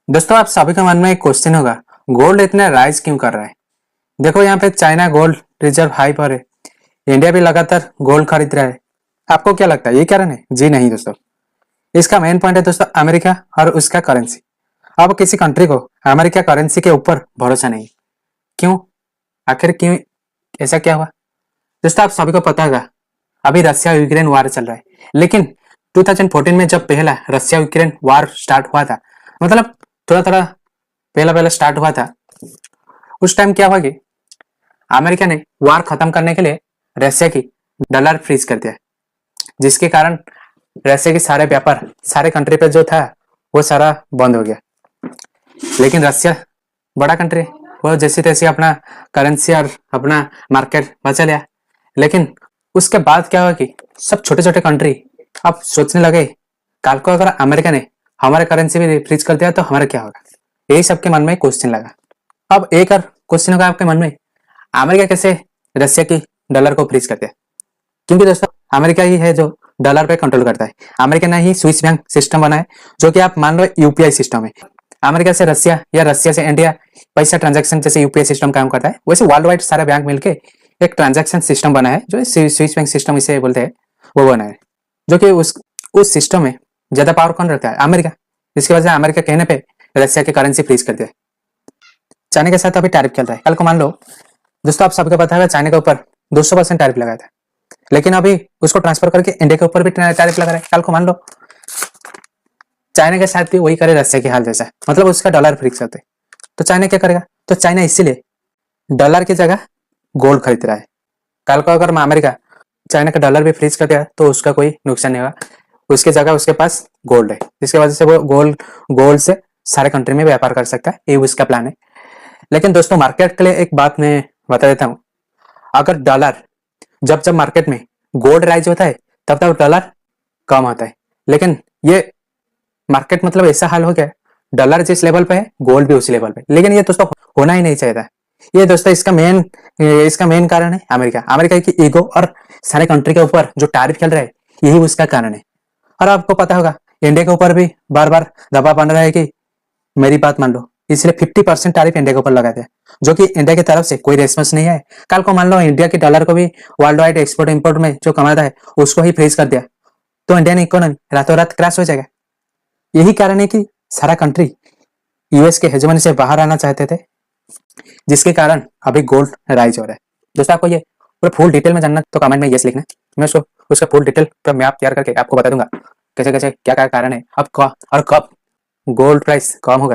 दोस्तों, आप सभी के मन में एक क्वेश्चन होगा, गोल्ड इतना राइज क्यों कर रहा है। देखो, यहाँ पे चाइना गोल्ड रिजर्व हाई पर है, इंडिया भी लगातार गोल्ड खरीद रहा है। आपको क्या लगता है, ये कारण है? जी नहीं दोस्तों, इसका मेन पॉइंट है दोस्तों अमेरिका और उसका करेंसी। अब किसी कंट्री को अमेरिका करेंसी के ऊपर भरोसा नहीं। क्यों? आखिर क्यों? ऐसा क्या हुआ दोस्तों? आप सभी को पता होगा, अभी रशिया यूक्रेन वार चल रहा है, लेकिन 2014 में जब पहला रशिया यूक्रेन वार स्टार्ट हुआ था, मतलब थोड़ा थोड़ा पहला पहला स्टार्ट हुआ था, उस टाइम क्या हुआ कि अमेरिका ने वार खत्म करने के लिए रशिया की डॉलर फ्रीज कर दिया, जिसके कारण रशिया के सारे व्यापार सारे कंट्री पे जो था वो सारा बंद हो गया। लेकिन रशिया बड़ा कंट्री है, वो जैसे तैसे अपना करेंसी और अपना मार्केट बचा लिया। लेकिन उसके बाद क्या हुआ कि सब छोटे छोटे कंट्री अब सोचने लगे, कल को अगर अमेरिका ने हमारे करेंसी भी फ्रीज कर दिया तो हमारा क्या होगा। यही सबके मन में क्वेश्चन लगा। अब एक और क्वेश्चन होगा आपके मन में, अमेरिका कैसे रशिया की डॉलर को फ्रीज कर दिया? क्योंकि दोस्तों अमेरिका ही है जो डॉलर पे कंट्रोल करता है। अमेरिका ने ही स्विस बैंक सिस्टम बनाया, जो कि आप मान लो यूपीआई सिस्टम है। अमेरिका से रशिया या रशिया से इंडिया पैसा ट्रांजैक्शन जैसे यूपीआई सिस्टम काम करता है, वैसे वर्ल्ड वाइड सारे बैंक मिलके एक ट्रांजैक्शन सिस्टम बना है, जो स्विस बैंक सिस्टम इसे बोलते हैं, वो बना है। जो कि उस सिस्टम में ज्यादा पावर कौन रखता है? अमेरिका। इसकी वजह से अमेरिका कहने पे रशिया की करेंसी फ्रीज कर दिया। चाइना के साथ अभी टैरिफ चल रहा है। कल को मान लो दोस्तों, आप सबको पता है चाइना के ऊपर 200% टैरिफ लगाया था, लेकिन अभी उसको ट्रांसफर करके इंडिया के ऊपर भी टैरिफ लगा रहा है। कल को मान लो चाइना के साथ भी वही करे रशिया के हाल जैसा, मतलब उसका डॉलर फ्रीज करते, तो चाइना क्या करेगा? तो चाइना इसीलिए डॉलर की जगह गोल्ड खरीद रहा है। कल को अगर अमेरिका चाइना का डॉलर भी फ्रीज कर दिया तो उसका कोई नुकसान नहीं होगा, उसकी जगह उसके पास गोल्ड है, जिसकी वजह से वो गोल्ड से सारे कंट्री में व्यापार कर सकता है। ये उसका प्लान है। लेकिन दोस्तों, मार्केट के लिए एक बात मैं बता देता हूँ, अगर डॉलर जब जब मार्केट में गोल्ड राइज होता है तब तब डॉलर कम होता है। लेकिन ये मार्केट मतलब ऐसा हाल हो गया, डॉलर जिस लेवल पे है गोल्ड भी उसी लेवल पे। लेकिन ये दोस्तों होना ही नहीं चाहिए। ये दोस्तों इसका मेन कारण है अमेरिका। अमेरिका की ईगो और सारे कंट्री के ऊपर जो टैरिफ चल रहा है, यही उसका कारण है। और आपको पता होगा इंडिया के ऊपर भी बार बार दबाव बन रहा है कि मेरी बात मान लो, इसलिए 50% टैरिफ इंडिया के ऊपर लगा दिया, जो कि इंडिया की तरफ से कोई रेस्पॉन्स नहीं है। कल को मान लो इंडिया के डॉलर को भी वर्ल्ड वाइड एक्सपोर्ट इंपोर्ट में जो कमाता है उसको ही फ्रीज कर दिया, तो इंडियन इकोनॉमी रातों रात क्रैश हो जाएगा। यही कारण है कि सारा कंट्री यूएस के हेजेमनी से बाहर आना चाहते थे, जिसके कारण अभी गोल्ड राइज हो रहा है। दोस्तों, आपको ये पूरा फुल डिटेल में जानना तो कमेंट में यस लिखना, मैं उसका फुल डिटेल पर मैप तैयार करके आपको बता दूंगा कैसे कैसे क्या क्या कारण है, अब और कब गोल्ड प्राइस कम होगा।